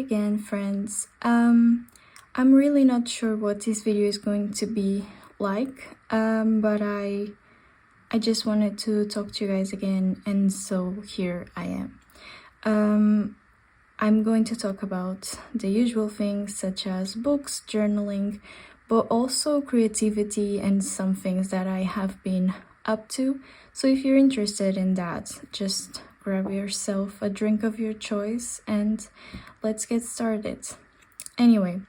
again, friends. I'm really not sure what this video is going to be like, but I just wanted to talk to you guys again, and so here I am. I'm going to talk about the usual things such as books, journaling, but also creativity and some things that I have been up to. So if you're interested in that, just grab yourself a drink of your choice and let's get started. Anyway,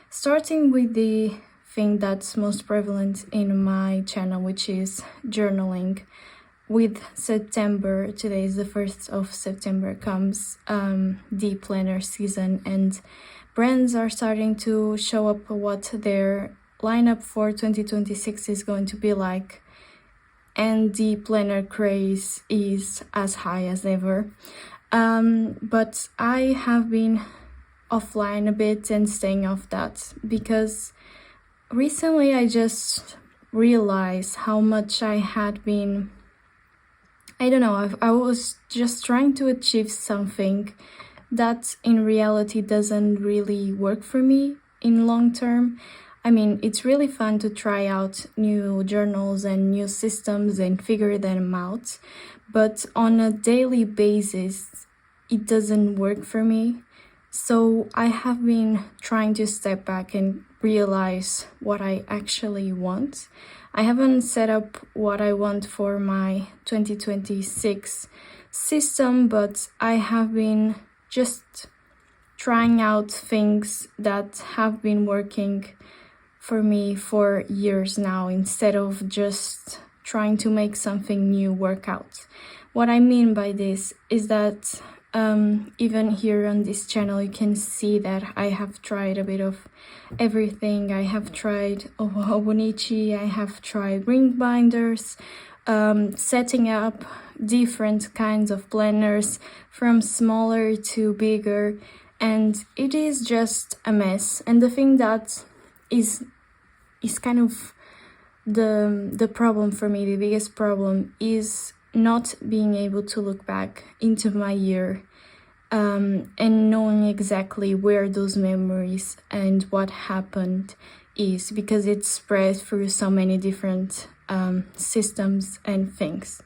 starting with the thing that's most prevalent in my channel, which is journaling. With September, today is the 1st of September, comes the planner season, and brands are starting to show up what their lineup for 2026 is going to be like, and the planner craze is as high as ever. But I have been offline a bit and staying off that because recently I just realized how much I had been, I don't know, I was just trying to achieve something that in reality doesn't really work for me in long term. I mean, it's really fun to try out new journals and new systems and figure them out, but on a daily basis, it doesn't work for me. So I have been trying to step back and realize what I actually want. I haven't set up what I want for my 2026 system, but I have been just trying out things that have been working for me for years now, instead of just trying to make something new work out. What I mean by this is that even here on this channel you can see that I have tried a bit of everything. I have tried hobonichi, I have tried ring binders, setting up different kinds of planners from smaller to bigger, and it is just a mess. And the thing that is kind of the problem for me, the biggest problem, is not being able to look back into my year and knowing exactly where those memories and what happened is, because it's spread through so many different systems and things.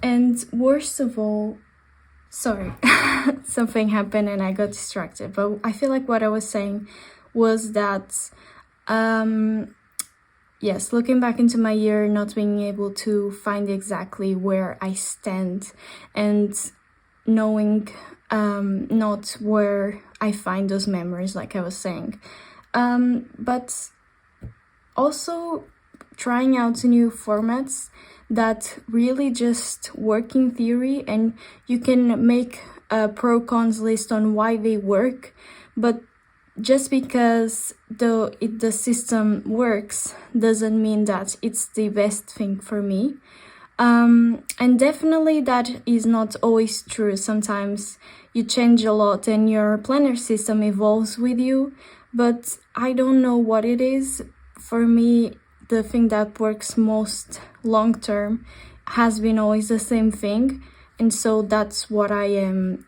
And worst of all, sorry, something happened and I got distracted, but I feel like what I was saying was that yes, looking back into my year, not being able to find exactly where I stand and knowing not where I find those memories, like I was saying. But also trying out new formats that really just work in theory, and you can make a pro-cons list on why they work, but just because the system works doesn't mean that it's the best thing for me. And definitely that is not always true. Sometimes you change a lot and your planner system evolves with you, but I don't know what it is. For me, the thing that works most long term has been always the same thing, and so that's what I am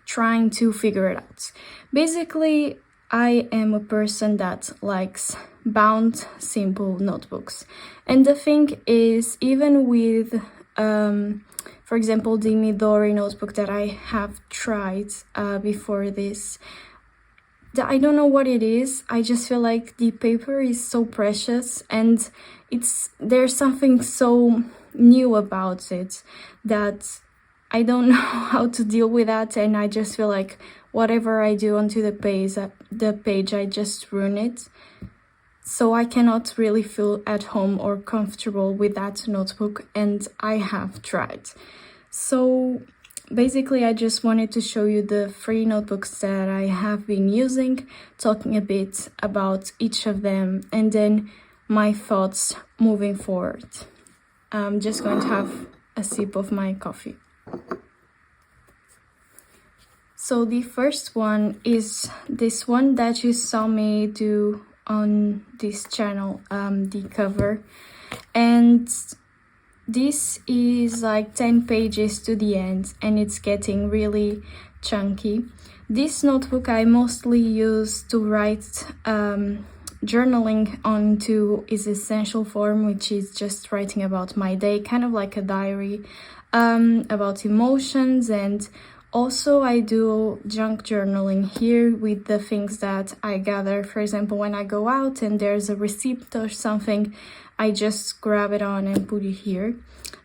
trying to figure it out. Basically, I am a person that likes bound, simple notebooks. And the thing is, even with, for example, the Midori notebook that I have tried before this, I don't know what it is. I just feel like the paper is so precious, and there's something so new about it that I don't know how to deal with that, and I just feel like whatever I do onto the page, I just ruin it. So I cannot really feel at home or comfortable with that notebook, and I have tried. So basically, I just wanted to show you the free notebooks that I have been using, talking a bit about each of them, and then my thoughts moving forward. I'm just going to have a sip of my coffee. So the first one is this one that you saw me do on this channel, the cover, and this is like 10 pages to the end, and it's getting really chunky. This notebook I mostly use to write journaling onto its essential form, which is just writing about my day, kind of like a diary, about emotions. And also I do junk journaling here with the things that I gather. For example, when I go out and there's a receipt or something, I just grab it on and put it here.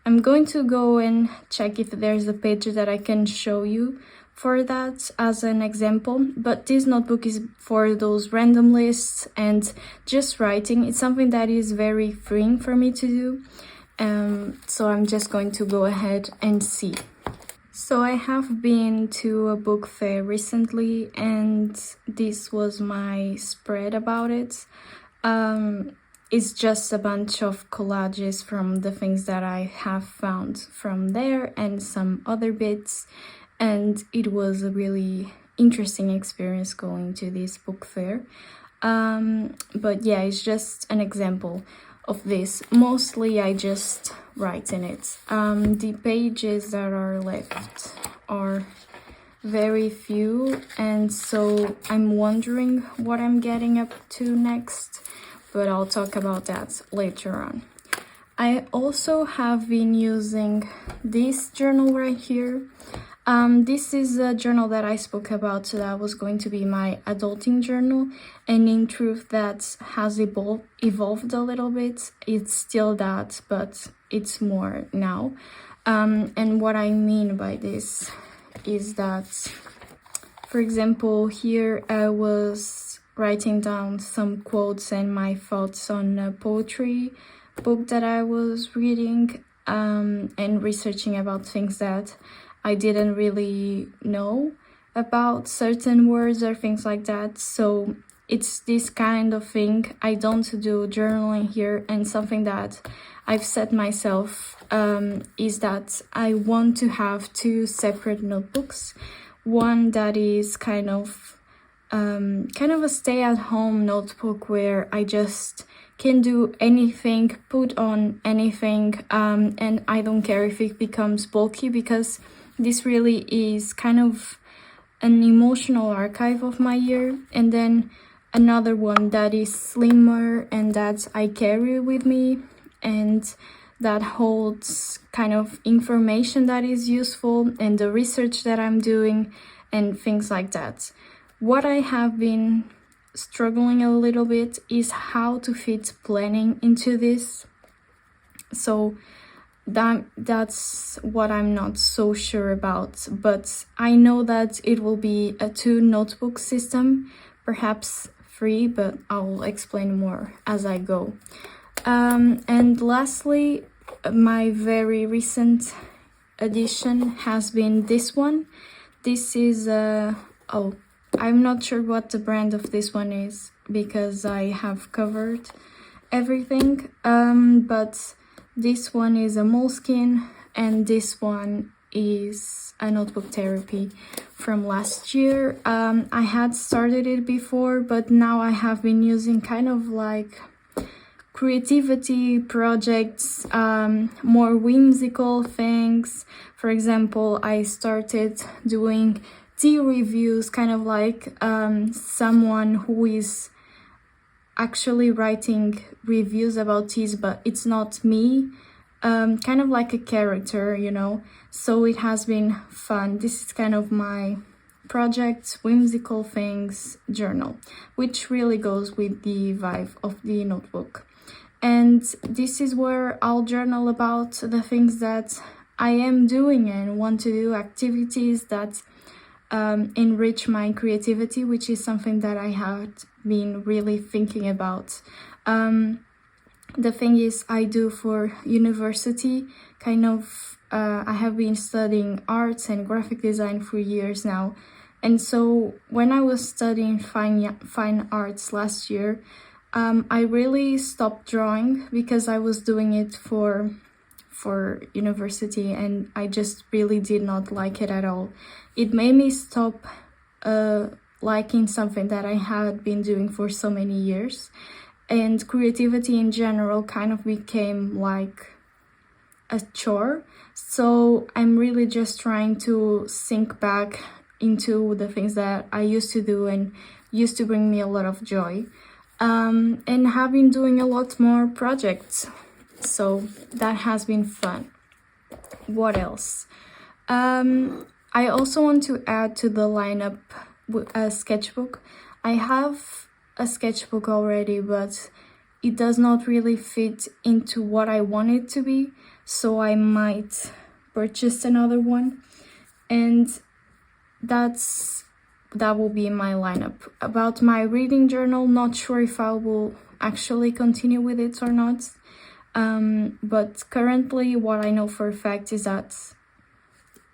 I'm going to go and check if there's a page that I can show you for that as an example, but this notebook is for those random lists and just writing. It's something that is very freeing for me to do, so I'm just going to go ahead and see. So I have been to a book fair recently, and this was my spread about it. It's just a bunch of collages from the things that I have found from there and some other bits. And it was a really interesting experience going to this book fair. But yeah, it's just an example of this. Mostly I just write in it. The pages that are left are very few, and so I'm wondering what I'm getting up to next, but I'll talk about that later on. I also have been using this journal right here. This is a journal that I spoke about, so that was going to be my adulting journal, and in truth that has evolved a little bit. It's still that, but it's more now. And what I mean by this is that, for example, here I was writing down some quotes and my thoughts on a poetry book that I was reading, and researching about things that I didn't really know about, certain words or things like that. So it's this kind of thing. I don't do journaling here, and something that I've set myself is that I want to have two separate notebooks. One that is kind of a stay-at-home notebook where I just can do anything, put on anything, and I don't care if it becomes bulky, because this really is kind of an emotional archive of my year. And then another one that is slimmer and that I carry with me, and that holds kind of information that is useful and the research that I'm doing and things like that. What I have been struggling a little bit is how to fit planning into this. So that's what I'm not so sure about, but I know that it will be a 2-notebook system, perhaps 3, but I'll explain more as I go. And lastly, my very recent addition has been this one. This is I'm not sure what the brand of this one is because I have covered everything, but this one is a Moleskine, and this one is a notebook therapy from last year. I had started it before, but now I have been using kind of like creativity projects, more whimsical things. For example, I started doing tea reviews, kind of like someone who is actually writing reviews about teas, but it's not me, kind of like a character, you know. So it has been fun. This is kind of my project, whimsical things journal, which really goes with the vibe of the notebook. And this is where I'll journal about the things that I am doing and want to do, activities that enrich my creativity, which is something that I had been really thinking about. The thing is, I do for university, kind of, I have been studying arts and graphic design for years now. And so when I was studying fine arts last year, I really stopped drawing because I was doing it for university, and I just really did not like it at all. It made me stop liking something that I had been doing for so many years, and creativity in general kind of became like a chore. So I'm really just trying to sink back into the things that I used to do and used to bring me a lot of joy. And have been doing a lot more projects, so that has been fun. What else? I also want to add to the lineup a sketchbook. I have a sketchbook already, but it does not really fit into what I want it to be, so I might purchase another one, and that will be in my lineup. About my reading journal, not sure if I will actually continue with it or not, but currently what I know for a fact is that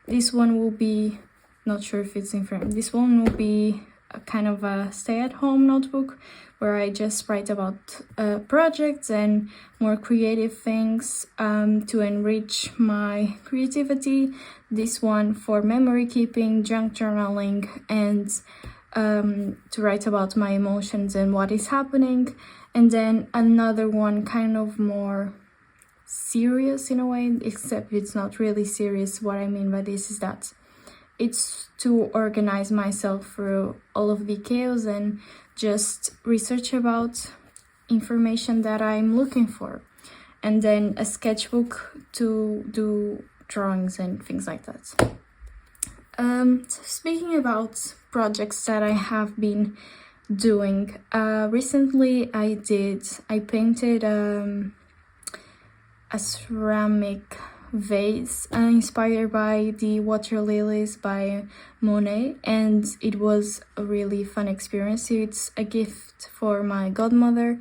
this one will be, not sure if it's in frame, this one will be a kind of a stay-at-home notebook where I just write about projects and more creative things to enrich my creativity. This one for memory keeping, junk journaling, and to write about my emotions and what is happening. And then another one kind of more serious in a way, except it's not really serious. What I mean by this is that it's to organize myself through all of the chaos and just research about information that I'm looking for. And then a sketchbook to do drawings and things like that. So speaking about projects that I have been doing, recently I painted a ceramic vase inspired by the water lilies by Monet, and it was a really fun experience. It's a gift for my godmother,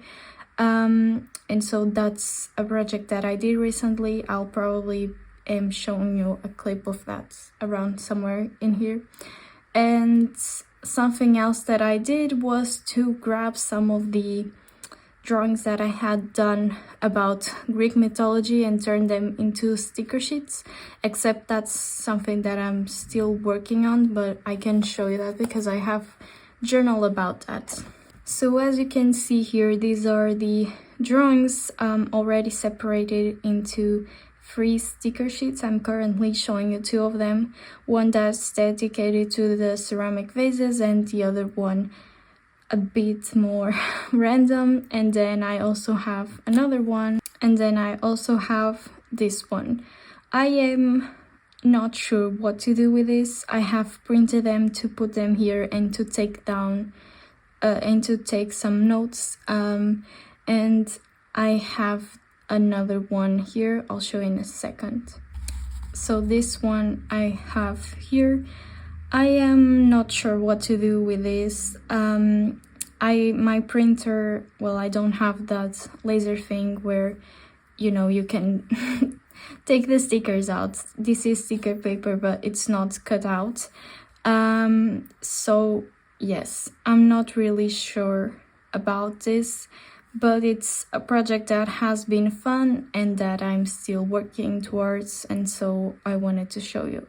and so that's a project that I did recently. I'll probably am showing you a clip of that around somewhere in here. And something else that I did was to grab some of the drawings that I had done about Greek mythology and turn them into sticker sheets, except that's something that I'm still working on, but I can show you that because I have journal about that. So as you can see here, these are the drawings already separated into 3 sticker sheets. I'm currently showing you 2 of them, one that's dedicated to the ceramic vases and the other one a bit more random. And then I also have another one, and then I also have this one. I am not sure what to do with this. I have printed them to put them here and to take down and to take some notes, and I have another one here. I'll show you in a second. So this one I have here. I am not sure what to do with this. My printer, well, I don't have that laser thing where, you know, you can take the stickers out. This is sticker paper, but it's not cut out. So yes, I'm not really sure about this, but it's a project that has been fun and that I'm still working towards, and so I wanted to show you.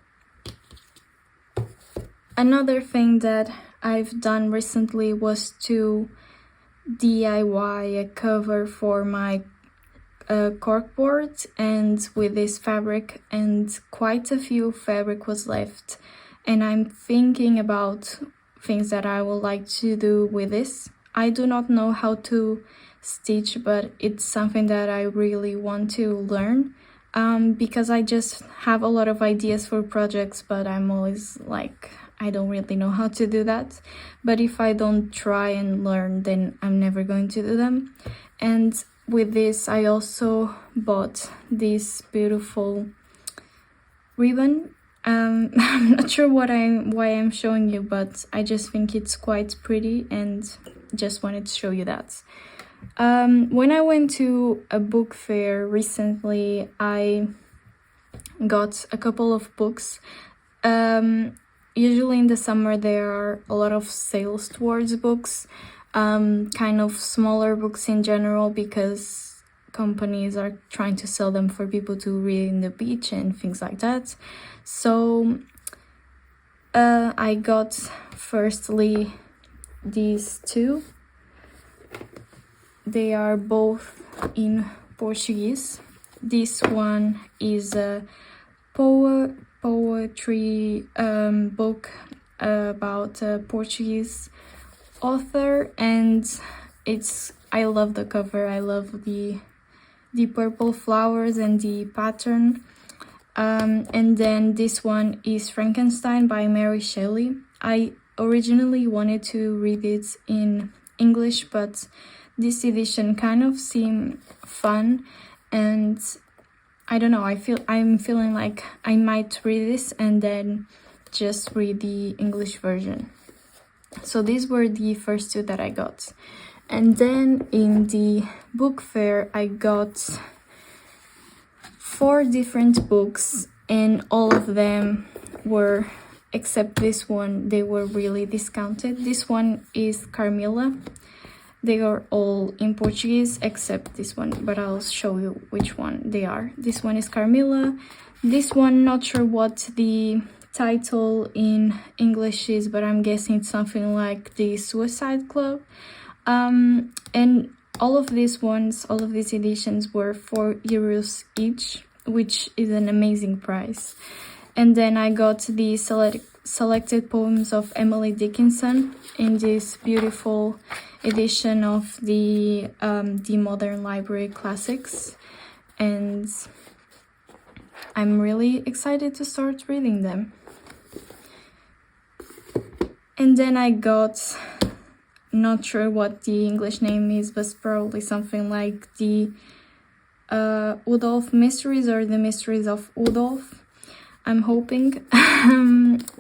Another thing that I've done recently was to DIY a cover for my corkboard, and with this fabric, and quite a few fabric was left, and I'm thinking about things that I would like to do with this. I do not know how to stitch, but it's something that I really want to learn, because I just have a lot of ideas for projects, but I'm always like, I don't really know how to do that. But if I don't try and learn, then I'm never going to do them. And with this, I also bought this beautiful ribbon. I'm not sure why I'm showing you, but I just think it's quite pretty and just wanted to show you that. When I went to a book fair recently, I got a couple of books. Usually in the summer there are a lot of sales towards books, kind of smaller books in general, because companies are trying to sell them for people to read in the beach and things like that. So I got firstly these 2. They are both in Portuguese. This one is a poetry book about a Portuguese author, and I love the cover. I love the purple flowers and the pattern. And then this one is Frankenstein by Mary Shelley. I originally wanted to read it in English, but this edition kind of seemed fun, and I don't know, I'm feeling like I might read this and then just read the English version. So these were the first two that I got. And then in the book fair I got 4 different books, and all of them were, except this one, they were really discounted. This one is Carmilla. They are all in Portuguese except this one, but I'll show you which one they are. This one is Carmilla. This one, not sure what the title in English is, but I'm guessing it's something like the Suicide Club. And all of these editions were €4 each, which is an amazing price. And then I got the selected poems of Emily Dickinson in this beautiful edition of the Modern Library Classics, and I'm really excited to start reading them. And then I got, not sure what the English name is, but probably something like the Udolph Mysteries or the Mysteries of Udolph, I'm hoping.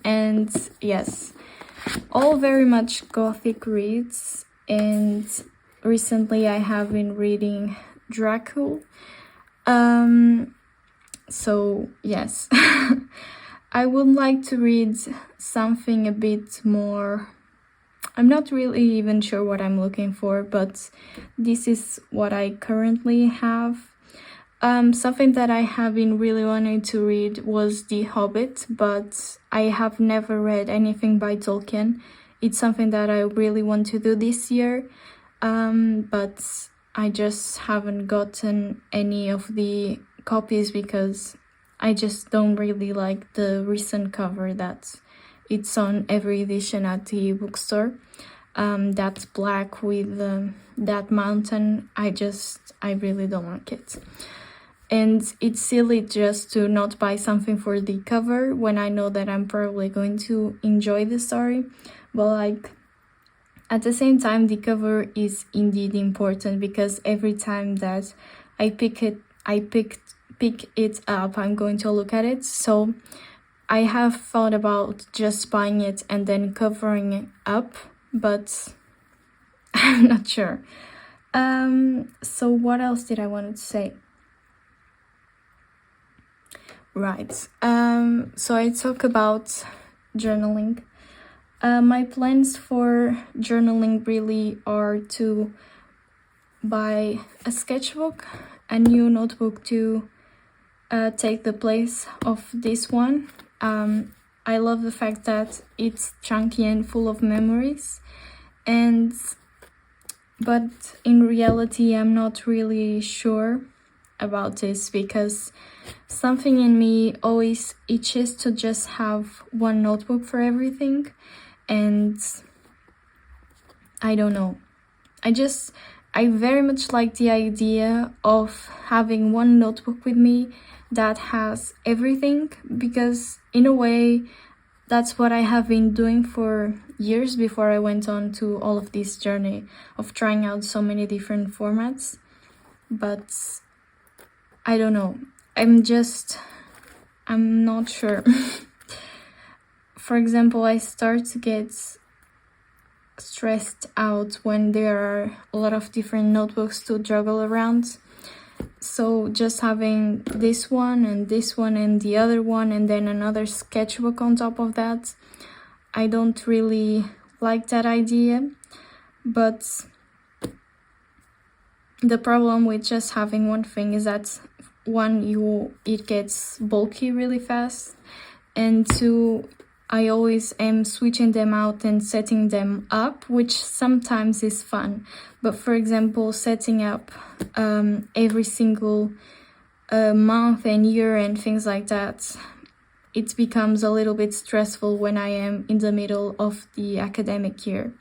And yes, all very much gothic reads, and recently I have been reading Dracula. So yes, I would like to read something a bit more, I'm not really even sure what I'm looking for, but this is what I currently have. Something that I have been really wanting to read was The Hobbit, but I have never read anything by Tolkien. It's something that I really want to do this year, but I just haven't gotten any of the copies because I just don't really like the recent cover that it's on every edition at the bookstore. That's black with that mountain. I really don't like it. And it's silly just to not buy something for the cover when I know that I'm probably going to enjoy the story. But like, at the same time, the cover is indeed important because every time that I pick it up, I'm going to look at it. So I have thought about just buying it and then covering it up, but I'm not sure. So what else did I want to say? Right, so I talk about journaling. My plans for journaling really are to buy a sketchbook, a new notebook to take the place of this one. I love the fact that it's chunky and full of memories, but in reality I'm not really sure about this because something in me always itches to just have one notebook for everything, and I don't know. I very much like the idea of having one notebook with me that has everything, because in a way that's what I have been doing for years before I went on to all of this journey of trying out so many different formats. But I don't know. I'm not sure. For example, I start to get stressed out when there are a lot of different notebooks to juggle around. So just having this one and the other one and then another sketchbook on top of that, I don't really like that idea. But the problem with just having one thing is that it gets bulky really fast, and two, I always am switching them out and setting them up, which sometimes is fun. But for example, setting up every single month and year and things like that, it becomes a little bit stressful when I am in the middle of the academic year.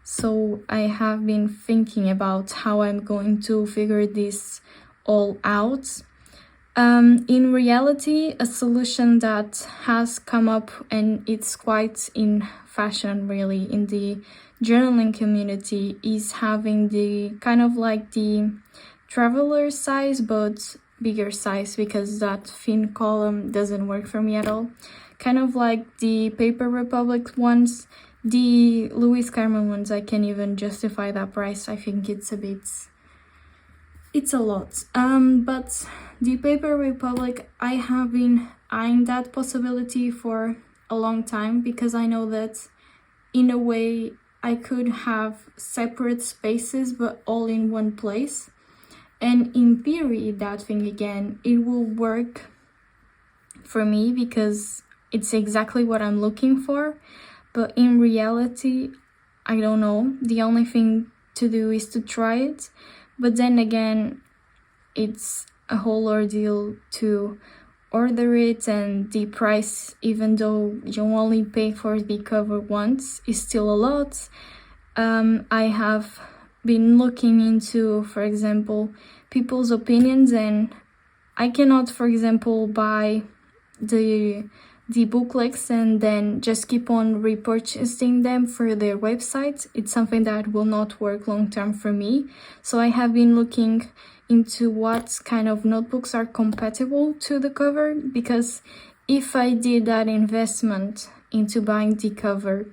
So I have been thinking about how I'm going to figure this all out. In reality, a solution that has come up, and it's quite in fashion really in the journaling community, is having the kind of like the traveler size but bigger size, because that thin column doesn't work for me at all. Kind of like the Paper Republic ones. The Louis Carmen ones, I can't even justify that price. I think it's a lot. But the Paper Republic, I have been eyeing that possibility for a long time, because I know that in a way I could have separate spaces but all in one place. And in theory, that thing again, it will work for me because it's exactly what I'm looking for. But in reality, I don't know. The only thing to do is to try it. But then again, it's a whole ordeal to order it, and the price, even though you only pay for the cover once, is still a lot. I have been looking into, for example, people's opinions, and I cannot, for example, buy the booklets and then just keep on repurchasing them for their website. It's something that will not work long term for me. So I have been looking into what kind of notebooks are compatible to the cover, because if I did that investment into buying the cover,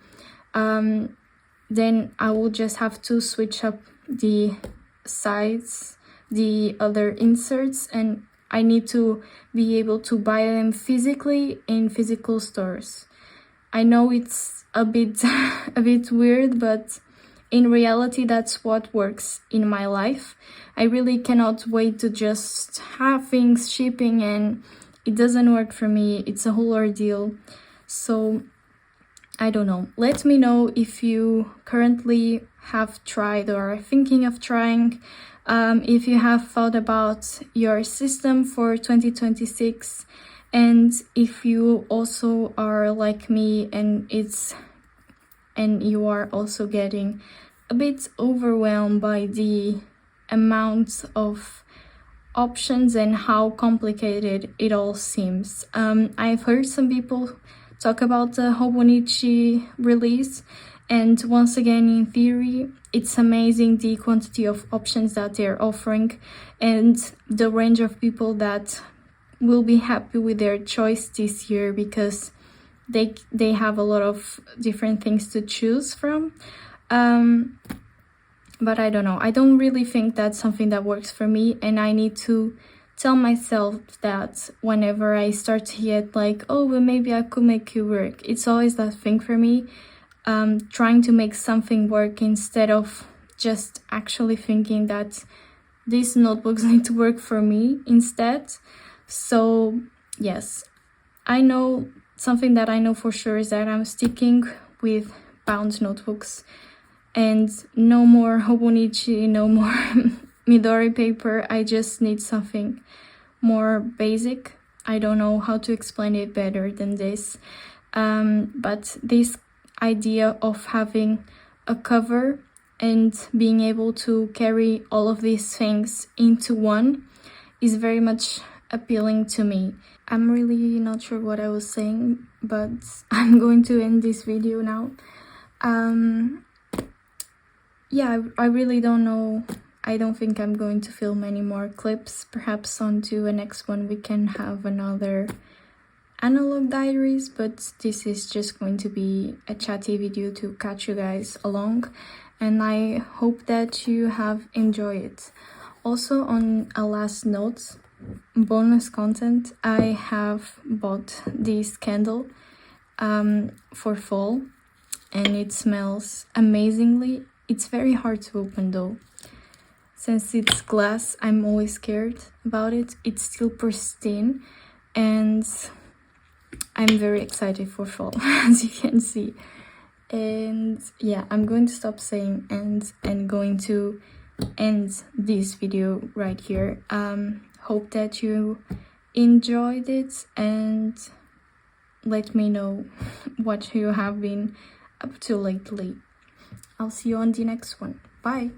then I will just have to switch up the sides, the other inserts, and I need to be able to buy them physically in physical stores. I know it's a bit weird, but in reality, that's what works in my life. I really cannot wait to just have things shipping, and it doesn't work for me. It's a whole ordeal. So I don't know. Let me know if you currently have tried or are thinking of trying. If you have thought about your system for 2026, and if you also are like me and you are also getting a bit overwhelmed by the amount of options and how complicated it all seems. I've heard some people talk about the hobonichi release, and once again, in theory, it's amazing the quantity of options that they're offering and the range of people that will be happy with their choice this year, because they have a lot of different things to choose from. But I don't know. I don't really think that's something that works for me, and I need to tell myself that whenever I start to get like, oh, but maybe I could make it work. It's always that thing for me. Trying to make something work instead of just actually thinking that these notebooks need to work for me instead. So yes, I know something that I know for sure is that I'm sticking with bound notebooks, and no more hobonichi, no more Midori paper. I just need something more basic. I don't know how to explain it better than this. But this idea of having a cover and being able to carry all of these things into one is very much appealing to me. I'm really not sure what I was saying, but I'm going to end this video now. Yeah, I really don't know. I don't think I'm going to film any more clips. Perhaps onto a next one we can have another analog diaries, but this is just going to be a chatty video to catch you guys along, and I hope that you have enjoyed it. Also, on a last note, bonus content, I have bought this candle for fall, and it smells amazingly. It's very hard to open though. Since it's glass, I'm always scared about it. It's still pristine, and I'm very excited for fall, as you can see. And yeah, I'm going to stop saying and going to end this video right here. Hope that you enjoyed it, and let me know what you have been up to lately. I'll see you on the next one. Bye!